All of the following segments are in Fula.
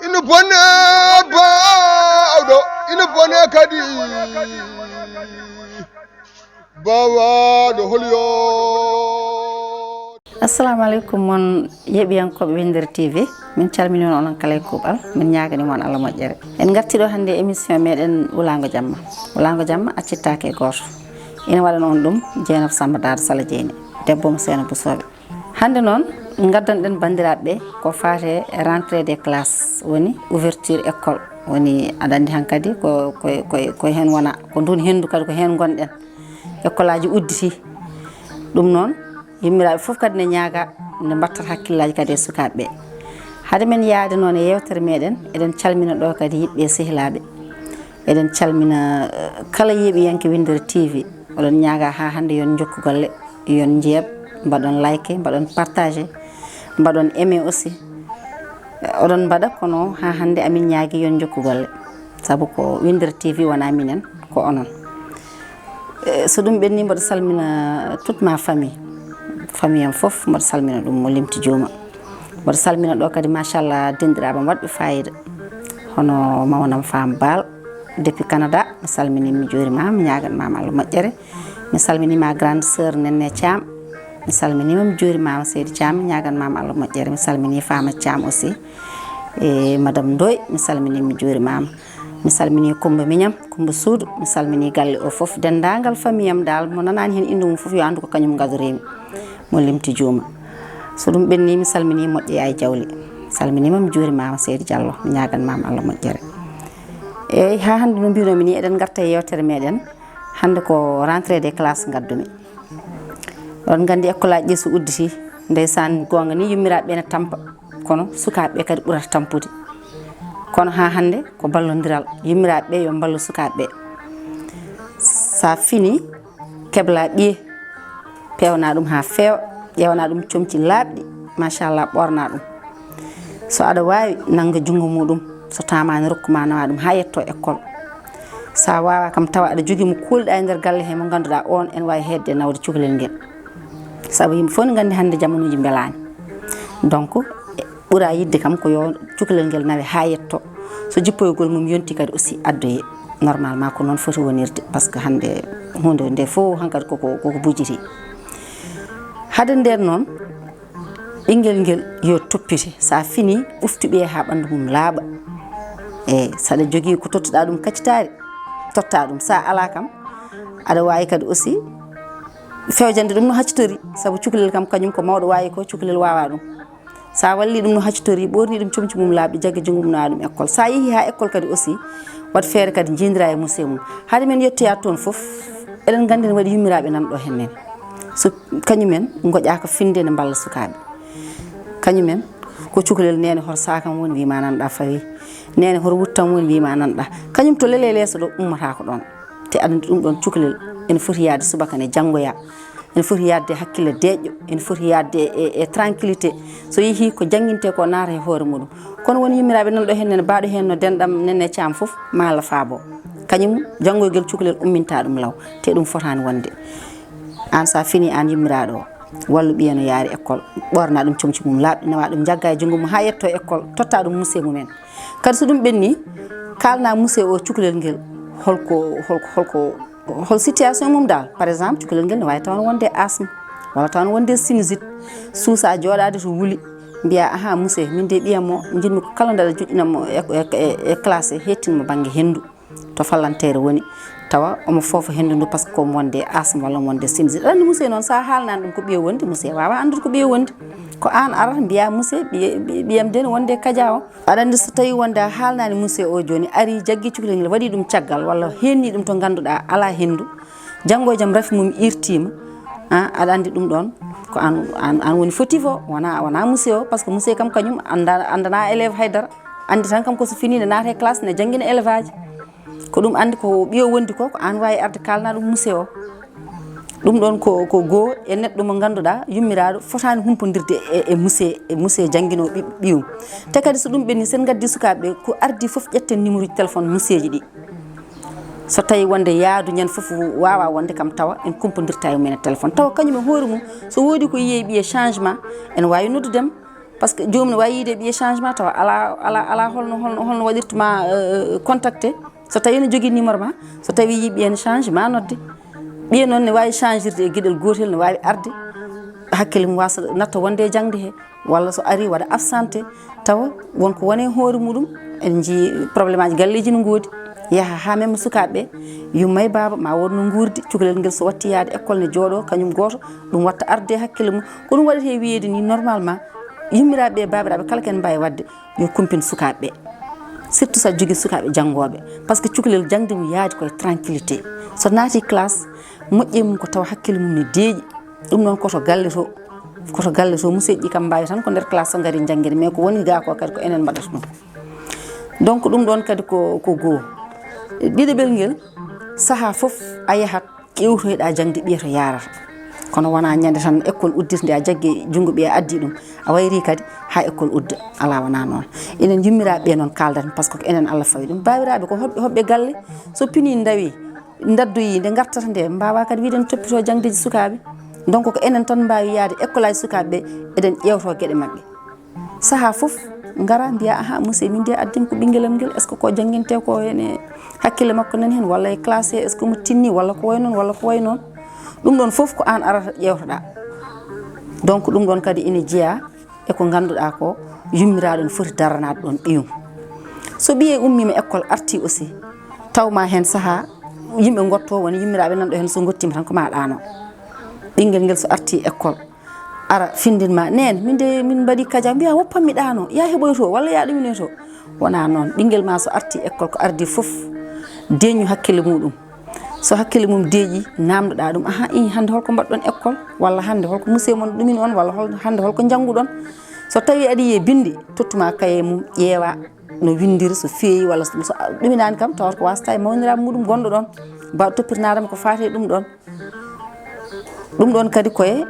ina bone bawɗo ina bone kadi bawaɗo holyo. Assalamu alaikum mon yeɓiyankoɓe Winder TV min calmini on kala e kuuɓal min ñagani mon Allah moƴƴere en garti ɗo hande émission meɗen Wulango Jamma accittake e goto ina waɗano on ɗum Dieynaba Samba Dado Sala Dieyni debbo mo Seeno Bousoɓe hande noon gaddanɗen bandiraɓe ko fate rentrée des classes woni ouverture école woni aɗa andi hankadi ko hen wona ko ndun hendu kadi ko hen gonɗen école aji udditi ɗum noon yimmiraɓe foof kadi ne ñaaga ne mbattat hakkillaji kadi e sukaɓeɓe hade men yaade noon e yewtere meɗen eɗen calmina ɗo kadi yiɓɓe sehilaɓe eɗen calmina kala yeeɓiyanke Winder TV oɗon ñaaga ha hande yon jokku golle yon jeeb mbaɗon like mbaɗon partagé mbaɗon aimé aussi oɗon mbaɗa kono ha hande amin ñaagui yon jokku golle saabu ko Winder TV wona minen ko onon so ɗum ɓenni mbaɗa salmina toute ma famille am fof mbaɗa salmina ɗum mo limti jooma mbaɗa salmina ɗo kadi machallah dendiraɓe wadɓe fayida hono mawnam Fam Bal depuis Canada mi salmini mi jorimama mi ñaganmama Allah moƴƴere mi salminima grande sœur Nenne Thiam mi salminima mi jorimama Seydi Thiam mi ñaganmama Allah moƴƴere mi salmini Fama Thiam aussi e madame Ndoy mi salmini mi jorimama mi salmini Coumba Mignam Coumba Soudou mi salmini galle o fof dendagal famille am dal mo nanani hen indu mum fof yo andu ko kañum gadorimi mo limti jooma so ɗum ɓenni mi salmini moƴƴe ay jawli salminima mi jorimama Seydi Diallo mi ñaganmama Allah moƴƴere eyyi ha hande no mbinomi ni eɗen garta e yewtere meɗen hande ko rentrée des classes gaddumi on gandi école aji ɗi so udditi ndeysan gonga ni yummiraɓe ne tampa kono sukaɓeɓe kadi ɓurata tampude kono ha hande ko ballodiral yummiraɓe yo ballo sukaɓeɓe sa fini kebla ɓiye pewna ɗum ha feewa ƴewna ɗum comci laaɓɗi machallah ɓorna ɗum so aɗa wawi nanga jungo muɗum so tamani rokkuma nawa ɗum ha yetto école sa wawa kam tawa aɗa jogui mo kulɗa e nder galle he mo ganduɗa on en wawi hedde nawde cukalel ngel saabu yimɓe fof ne gandi hande jamanuji belani donc ɓuura yidde kam ko yo cukalel ngel nawe ha yetto so jippoygol mum yonti kadi aussi addoye normalement ko noon foti wonirde par ce que hande hunde nde fof hankadi koko bujiti hade nder noon ɓinguel ngel yo toppite sa fini ɓuftuɓe ha ɓandu mum laaɓa eyyi saɗa jogui ko tottuɗa ɗum kaccitari totta ɗum sa ala kam aɗa wawi kadi aussi fewjande ɗum no haccitori saabu cukalel kam kañum ko mawɗo wawi ko cukalel wawa ɗum sa walli ɗum no haccitori ɓorni ɗum comci mum laaɓi jaggue junggo mum nawa ɗum école sa yeehi ha école kadi aussi wat feere kadi jindira e monsieur mum haade men yettoya toon foof eɗen gandi ne waɗi yummiraɓe nanɗo hennen so kañumen goƴaka finde ne balla sukaɓe kañumen ko cukalel nene hoto sakam woni wima nanɗa fawi nene hoto wuttam woni wima nanɗa kañum to leele leeso ɗo ummata ko ɗon te aɗa ɗum ɗon cukalel ene foti yaade subaka ne janggoya ene foti yadde hakkille deƴƴo ene foti yadde e tranquillité so yeehi ko jangguinte ko naata e hoore muɗum kono woni yummiraɓe nanɗo henne mbaɗo hen no denɗam Nenne Thiam foof ma Allah faabo kañum janggoygel cukalel umminta ɗum law te ɗum fotani wonde an sa fini an yummiraɗo o wallu ɓiye no yaari école ɓorna ɗum comci mum laaɓɗi nawa ɗum jagga e junggo mum ha yetto école totta ɗum monsieur mumen kadi so ɗum ɓenni kalna monsieur o cukalel ngel hol situation mum dal par exemple cukalel ngel ne wawi taw wonde asthme walla taw wonde sinusite suusa joɗade to wuuli mbiya aha monsieur min de ɓiyam o jinmi ko kala ndeɗa joƴƴinanmo e classe hettinmo banggue hendu to fallantere woni tawa omo foofa hendu ndu par ce que komo wonde asthme walla wonde sinusite aɗa andi monsieur noon sa haalnani ɗum ko ɓiye wonde monsieur wawa andude ko ɓiye wonde ko an arata mbiya monsieur ɓiyam de ne wonde kadia o aɗa andi so tawi wonde a haalnani monsieur o joni ari jaggui cukalel ngel waɗi ɗum caggal walla henni ɗum to ganduɗa ala hendu janggo e jaam rafi mum irtima aɗa andi ɗum ɗon ko an woni fautif o wona monsieur o par ce que monsieur kam kañum andana élève haydara andi tan kam ko so fini ne naata e classe ne jangguina élève aji ko ɗum andi ko ɓiyo wondi ko an wawi arde kalna ɗum monsieur o ɗum ɗon ko goo e neɗɗo mo ganduɗa yummiraɗo fotani humpodirde e monsieur jangguino ɓiyum te kadi so ɗum ɓenni sen gaddi sukaɓeɓe ko ardi foof ƴetten numéro ji téléphone monsieur ji ɗi so tawi wonde yaadu ñande fof wawa wonde kam tawa en kumpodirta e mumen téléphone tawa kañum e hoore mum so woodi ko yiye ɓiye changement ene wawi noddudem par ce que jomum ne wawi yide ɓiye changement tawa ala holno waɗirtuma contacté so tawi ne jogui numéro ma so tawi yi ɓiye ne change ma nodde ɓiye noon ne wawi changirde e gueɗel gotel ne wawi arde hakkille mum wasa natta wonde e jangde he walla so ari waɗa absenté tawa wonko wone hoore muɗum en jii probléme aji galleji no goodi yaaha ha même sukaɓeɓe yummay baba ma wonno guurdi cukalel ngel so watti yaade école ne jooɗo kañum goto ɗum watta arde hakkille mum ko ɗum waɗete wiyede ni normalement yummiraɓe babiraɓe kala ken mbawi wadde yo kumpin sukaɓeɓe surtout sa jogui sukaɓe janggoɓe par ce que cukalel jangde mum yaadi koye tranquillité so naati classe moƴƴe mum ko tawa hakkille mum ne deeƴi ɗum noon koto galle to musidɗi kam mbawi tan ko nder classe so gaari jangguede mais ko woni ga ko kadi ko enen mbaɗata ɗum donc ɗum ɗon kadi ko goho ɗiɗoɓel ngel saaha foof a yahat ƴewtoyɗa jangde ɓiye to yarata kono wona ñande tan école uddirde a jaggue junggo ɓiye addi ɗum a wayri kadi ha école udda ala wona noon enen yummiraɓe noon kaldat par ce que enen Allah fawi ɗum babiraɓe ko hoɓɓe galle so pini dawi daddoyi nde gartata nde mbawa kadi wiide ne toppito jangdeji sukaɓe donc ko enen tan mbawi yaade école aji sukaɓeɓe eɗen ƴewto gueɗe mabɓe saaha foof gara mbiya aha monsieur min de addin ko ɓinguelam ngel est ce que ko jangguinte ko ene hakkille makko nani hen walla e classe est ce que mo tinni walla ko way noon walla ko way noon ɗum ɗon foof ko an arata ƴewtoɗa donc ɗum ɗon kadi ina jeeya eko ganduɗa ko yummiraɗo ne foti daranade ɗon ɓiyum so ɓiye ummima école arti aussi tawma hen saaha yimɓe gotto woni yummiraɓe nanɗo hen so gottima tan ko ma ɗano ɓinguel ngel so arti école ara findinma nene min mbaɗi kadia mbiya woppanmi ɗano ya heɓoy to walla ya ɗumine to wona noon ɓinguel ma so arti école ko ardi foof deeñu hakkille muɗum so hakkille mum deeƴi namdoɗa ɗum aha i hande holko mbaɗɗon école walla hande holko monsieur mon ɗumini on walla hande holko jangguɗon so tawi aɗa yiye bindi tottuma kaye mum ƴeewa no windiri so feeyi walla so ɗuminani kam tawata ko wasata e mawniraɓe muɗum gonɗo ɗon mbawa toppirnadama ko fate ɗum ɗon kadi koye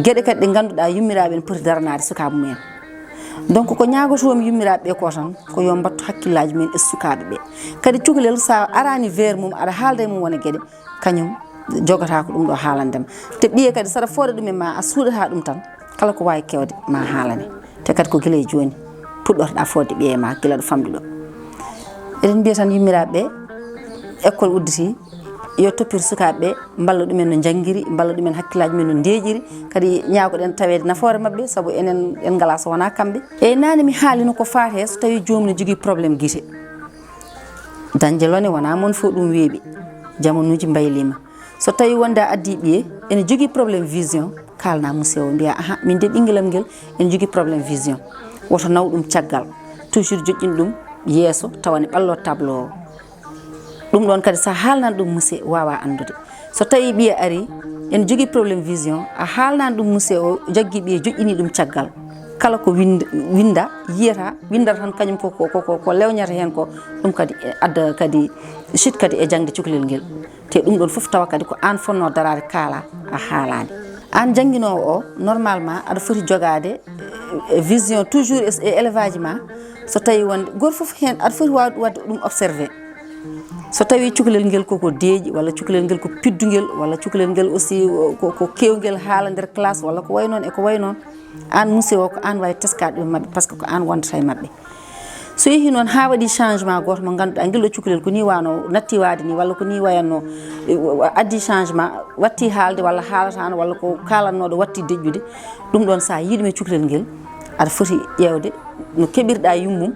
gueɗe kadi ɗe ganduɗa yummiraɓe ne poti daranade sukaɓe mumen donc ko ñagotomi yummiraɓe ko tan ko yo mbattu hakkillaji men e sukaɓeɓe kadi cukalel sa arani vers mum aɗa haalda e mum wona gueɗe kañum jogata ko ɗum ɗo haalandema te ɓiye kadi saɗa fooɗa ɗum e ma a suuɗata ɗum tan kala ko wawi kewde ma haalane te kadi ko guila e joni puɗɗotoɗa fodde ɓiye ma guila ɗo famɗi ɗo eɗen mbiya tan yummiraɓeɓe école udditi yo toppir sukaɓeɓe mballa ɗumen no janggiri mballa ɗumen hakkillaji men no deeƴiri kadi ñagoɗen tawede nafoore mabɓe saabu enen en gala so wona kamɓe eyyi nane mi haalino ko fate so tawi jomum ne jogui probléme guite dañde lone wona moon fo ɗum weeɓi jamanuji mbaylima so tawi wonde a addi ɓiye ene jogui probléme vision kalna monsieur o mbiya aha min de ɓinguelam nguel ene jogui probléme vision woto naw ɗum caggal toujours joƴƴin ɗum yeeso tawane ɓallo tableau o ɗum ɗon kadi sa haalnan ɗum monsieur wawa andude so tawi ɓiye ari ene jogui probléme vision a haalnan ɗum monsieur o jaggui ɓiye joƴƴini ɗum caggal kala ko winda yiyata windata tan kañum ko lewñata hen ko ɗum kadi adda kadi chute kadi e jangde cukalel ngel te ɗum ɗon foof tawa kadi ko an fonno darade kaala a haalani an jangguinowo o normalement aɗa foti jogade vision toujours e élevage ma so tawi wonde goto foof hen aɗa foti wadde ɗum observé so tawi cukalel ngel koko deeƴi walla cukalel ngel ko piddugel walla cukalel ngel aussi ko kewgel haala nder classe walla ko way noon e ko way noon an monsieur o ko an wawi teskade ɗum mabɓe par ce que ko an wondata e mabɓe so yeehi noon ha waɗi changement goto mo ganduɗa guel ɗo cukalel ko ni wano natti wade ni walla ko ni wayanno addi changement watti haalde walla haalatano walla ko kalannoɗo watti deƴƴude ɗum ɗon sa yiiɗum e cukalel ngel aɗa foti ƴewde no keɓirɗa yummum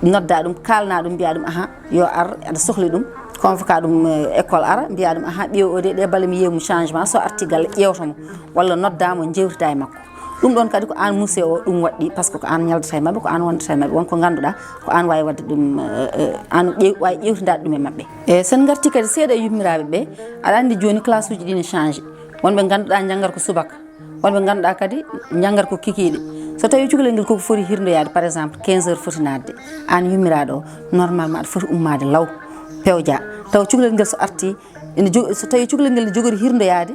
nodda ɗum kalna ɗum mbiya ɗum aha yo ar aɗa sohli ɗum convoqué ɗum école ara mbiya ɗum aha ɓiyo o de ɗe balle mi yiyemu changement so arti galle ƴewtomo walla noddamo jewtida e makko ɗum ɗon kadi ko an monsieur o ɗum waɗɗi par ce que ko an ñaldata e mabɓe ko an wondata e mabɓe wonko ganduɗa ko an wawi wadde ɗum an wawi ƴewtidade ɗum e mabɓe e sen garti kadi seeɗa e yummiraɓeɓe aɗa andi joni classe uji ɗi ne change wonɓe ganduɗa janggat ko subaka wonɓe ganduɗa kadi janggat ko kikiɗe so tawi cukalel ngel koko foti hirdoyade par exemple 15 heures foti nadde an yummiraɗo o normalement aɗa foti ummade law pewja taw cukalel ngel so arti so tawi cukalel ngel ne jogori hirdoyade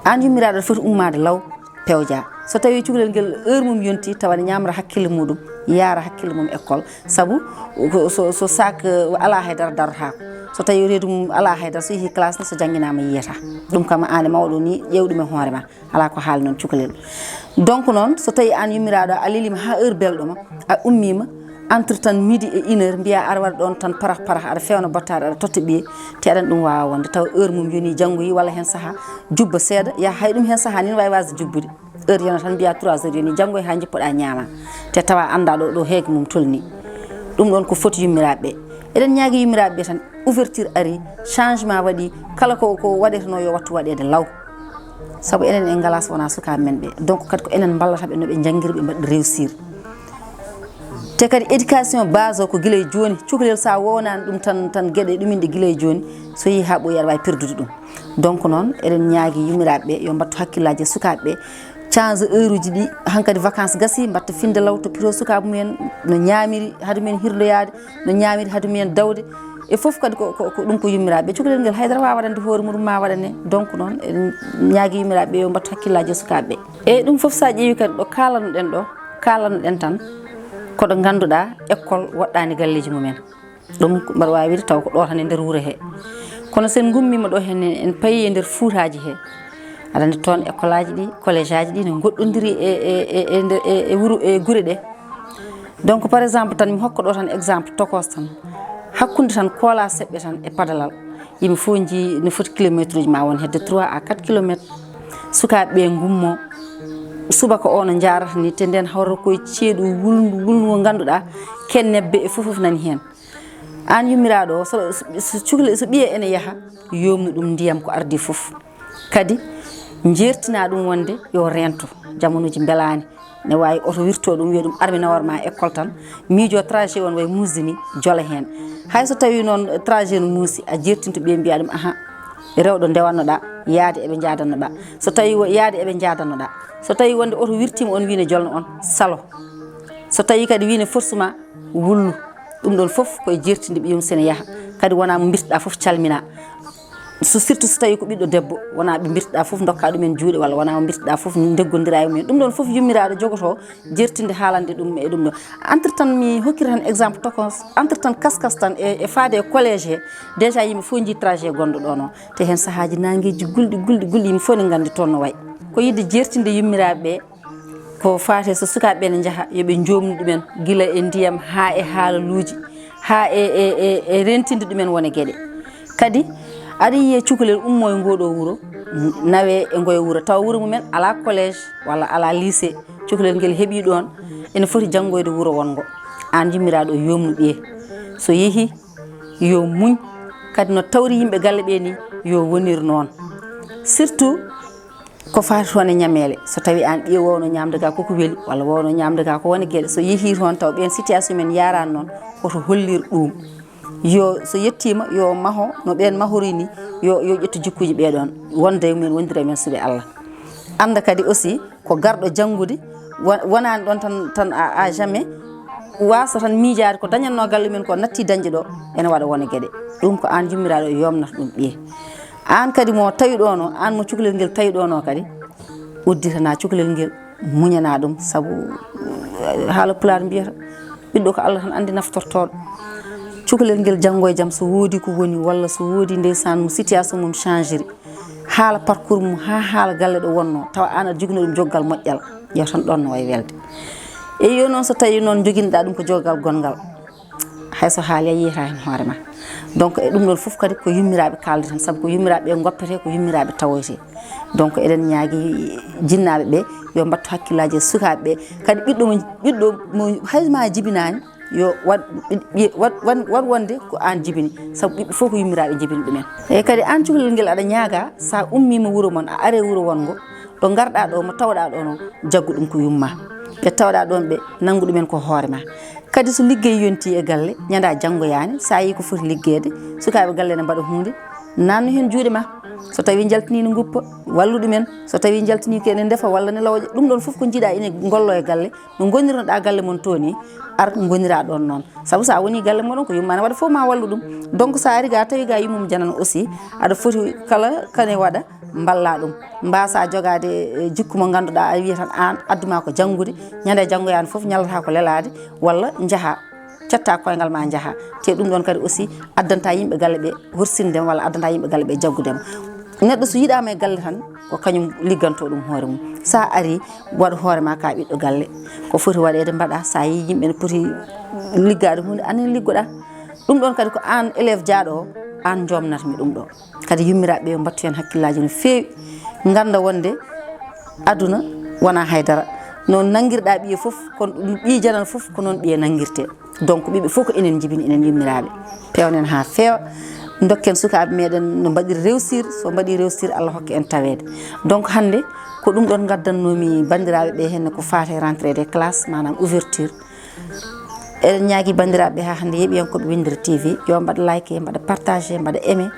an yummiraɗo aɗa foti ummade law pewja so tawi cukalel ngel heure mum yonti tawa ñamra hakkille mudum yaara hakkille mum école sabu so sak ala haydara darata so tawi reedu mum ala haydara so yehi classe ni so jangginama yiyata dum kam ane mawɗo ni ƴewɗum e hoore ma ala ko haali noon cukalel donc noon so tawi an yummiraɗo a lelima ha heure belɗoma a ummima entre tan midi et 1 heure mbiya ar waɗa ɗon tan parah aɗa fewna bottade aɗa totta ɓiye te aɗan ɗum wawa wonde taw heure mum yoni janggoyi walla hen saaha jubba seeɗa ya hay ɗum hen saaha ni wawi wasde jubbude heure yana tan mbiya 3 heures yoni janggoy ha jippoɗa ñaama te tawa anda ɗo heege mum tolni ɗum ɗon ko foti yummiraɓeɓe eɗen ñaagui yummiraɓeɓe tan ouverture ari changement waɗi kala ko waɗeteno yo wattu waɗede law saabu enen en ngala so wona sukaɓe men ɓe donc kadi ko enen ballataɓe noɓe jangguiri ɓe mbaɗa réussir te kadi éducation base o ko guila e joni cukalel sa wownani ɗum tan gueɗe ɗuminde guila e joni so yeehi ha ɓooyi aɗa wawi perdude ɗum donc noon eɗen ñaagui yummiraɓeɓe yo mbattu hakkillaji e sukaɓeɓe change heure uji ɗi hankkadi vacances gasi mbatta finde law to piro sukaɓe mumen no ñamiri haade mumen hirloyade no ñamiri haade mumen dawde e foof kadi ko ɗum ko yummiraɓe cukalel ngel haydara wawa waɗande hoore muɗum ma waɗane donc noon eɗen ñaagui yummiraɓe yo mbattu hakkillaji e sukaɓeɓe e ɗum foof sa ƴeewi kadi ɗo kalanoɗen tan koɗo ganduɗa école waɗɗani galleji mumen ɗum mbaɗa wawi wiide taw ko ɗo tan e nder wuuro he kono sen gummima ɗo hen en payi e nder fuutaji he aɗa andi toon école aji ɗi collége aji ɗi ne goɗɗodiri e wuuro e guure ɗe donc par exemple tan mi hokka ɗo tan exemple tokos tan hakkude tan koola seɓɓe tan e padalal yimɓe fof jii no foti kilométre uji ma won hedde 3 à 4 kilomètres sukaɓeɓe gummo subaka o no jarata ni te nden hawra koye ceeɗu wulndu ngo ganduɗa ken nebbe e fof nani hen an yummiraɗo o so cukalel so ɓiye ene yaaha yomnu ɗum ndiyam ko ardi fof kadi jertina ɗum wonde yo rento jamonuji belani ne wawi oto wirto ɗum wiya ɗum armi nawarma école tan miijo trajet on way musdini jola hen hay so tawi noon trajet no muusi a jertinto ɓe mbiya ɗum ahan rewɗo ndewannoɗa yaade eɓe jadannoɗa so tawi yaade eɓe jadannoɗa so tawi wonde oto wirtima on wiine jolno on salo so tawi kadi wiine forcement wullu ɗum ɗon foof koye jertinde ɓiyum sene yaaha kadi wona mo birtoɗa foof calmina surtout so tawi ko ɓiɗɗo debbo wona ɓe birtoɗa foof dokka ɗumen juuɗe walla wona mo birtoɗa foof deggodira e mumen ɗum ɗon foof yummiraɗo jogoto jertinde haalande ɗum e ɗum ɗo entre tan mi hokkira tan exemple tokos entre tan kaskas tan e faade e collége he déjà yimɓe fof jii trajet gonɗo ɗo noon te hen saahaji nangueji gulɗi yimɓe fof ne gandi toon no wayi ko yidde jertinde yummiraɓeɓe ko faate so sukaɓeɓe ne jaaha yooɓe jomnu ɗumen guila e ndiyam ha e haalaluji ha e rentinde ɗumen wone gueɗe kadi aɗa yiiye cukalel ummo e ngoɗo wuuro nawe e ngoye wuuro taw wuuro mumen ala collége walla ala lycée cukalel ngel heeɓi ɗon ene foti janggoyde wuuro wongo an yummiraɗo yomnu ɓiye so yeehi yo muñ kadi no tawri yimɓe galle ɓe ni yo wonir noon surtout ko fati toon e ñamele so tawi an ɓiye wowno ñamde ga koko weeli walla wowno ñamde ga ko woni gueɗe so yeehi toon taw ɓen situation men yarani noon koto hollir ɗum yo so yettima yo maho no ɓen mahori ni yo ƴettu jikkuji ɓeɗon wonde e mumen wondira e men suuɓe Allah anda kadi aussi ko garɗo janggude wonani ɗon tan à jamais wasa tan miijade ko dañatno galle men ko natti dañde ɗo ene waɗa wone gueɗe ɗum ko an yummiraɗo yomnata ɗum ɓiye an kadi mo tawi ɗo no an mo cukalel ngel tawi ɗo no kadi udditana cukalel ngel muñana ɗum saabu haala pulaar mbiyata ɓiɗɗo ko Allah tan andi naftortoɗo cukalel ngel janggo e jaam so woodi ko woni walla so woodi ndeysan mo situation mum changeri haala parcours mum ha haala galle ɗo wonno tawa an aɗa jogino ɗum joggal moƴƴal yew tan ɗon no wayi welde e yo noon so tawi noon joguinoɗa ɗum ko joggal gongal hayso haali a yiyata hen hoore ma donc e ɗum ɗon foof kadi ko yummiraɓe kalde tan saabu ko yummiraɓe goppete ko yummiraɓe tawoyte donc eɗen ñaagui jinnaɓe ɓe yo mbattu hakkillaji e sukaɓeɓe kadi ɓiɗɗo mo hayma jibinani yo wat wonde ko an jibini saabu ɓiɓɓe fof ko yummiraɓe jibini ɗumen e kadi an cukalel ngel aɗa ñaaga sa ummima wuuro moon a are wuuro wongo ɗo garɗa ɗo mo tawɗa ɗo no jaggu ɗum ko yumma ɓe tawɗa ɗon ɓe nanggu ɗumen ko hoore ma kadi so liggey yonti e galle ñanda janggoyani sa yi ko foti liggede sukaɓe galle ne mbaɗa hunde nannu hen juuɗe ma so tawi jaltini no guppa wallude men so tawi jaltini ko enen defa walla ne lawje ɗum ɗon fof ko jiiɗa ine gollo e galle no gonirnoɗa galle mon toni ar gonira ɗon noon sabu sa woni galle moɗon ko yummane waɗa fof ma wallu ɗum donc sa ari ga tawi ga yummum janan aussi aɗa foti kala kane waɗa balla ɗum mbasa jogade jikku mo ganduɗa a wiya tan an adduma ko janggude ñande janggoyani fof ñallata ko lelade walla jaaha cetta koyngal ma jaaha te ɗum ɗon kadi aussi addanta yimɓe galle ɓe hursindema walla addanta yimɓe galle ɓe jaggudema neɗɗo so yiɗama e galle tan ko kañum ligganto ɗum hoore mum sa ari waɗa hoorema ka ɓiɗɗo galle ko foti waɗede mbaɗa sa yi yimɓe ne poti liggade hunde anen liggoɗa ɗum ɗon kadi ko an élève jaaɗo o an jomnatami ɗum ɗo kadi yummiraɓe yo mbattu hen hakkillaji no fewi ganda wonde aduna wona haydara non nanguirɗa ɓiye foof kono ɓi janan foof ko noon ɓiye nanguirte donc ɓiɓe fof ko enen jibini enen yummiraɓe pewnen ha feewa dokken sukaɓe meɗen no mbaɗiri réussir so mbaɗi réussir Allah hokke en tawede donc hande ko ɗum ɗon gaddannomi bandiraɓe ɓe henne ko fate rentrée des classes manam ouverture eɗen ñaagui bandiraɓe ha hande yeeɓiyankoɓe Windere TV yo mbaɗa like mbaɗa partagé mbaɗa aimé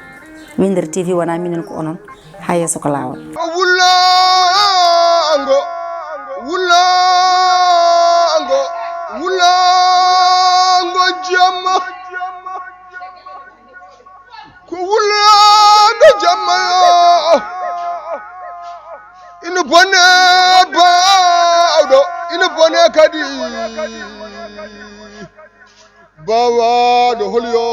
Windere TV wona minen ko onon ha yesso ko lawol wulango wulango wulango jamma ko wulango jamma ina bone bawɗo ina bone kadi bawaɗo holyo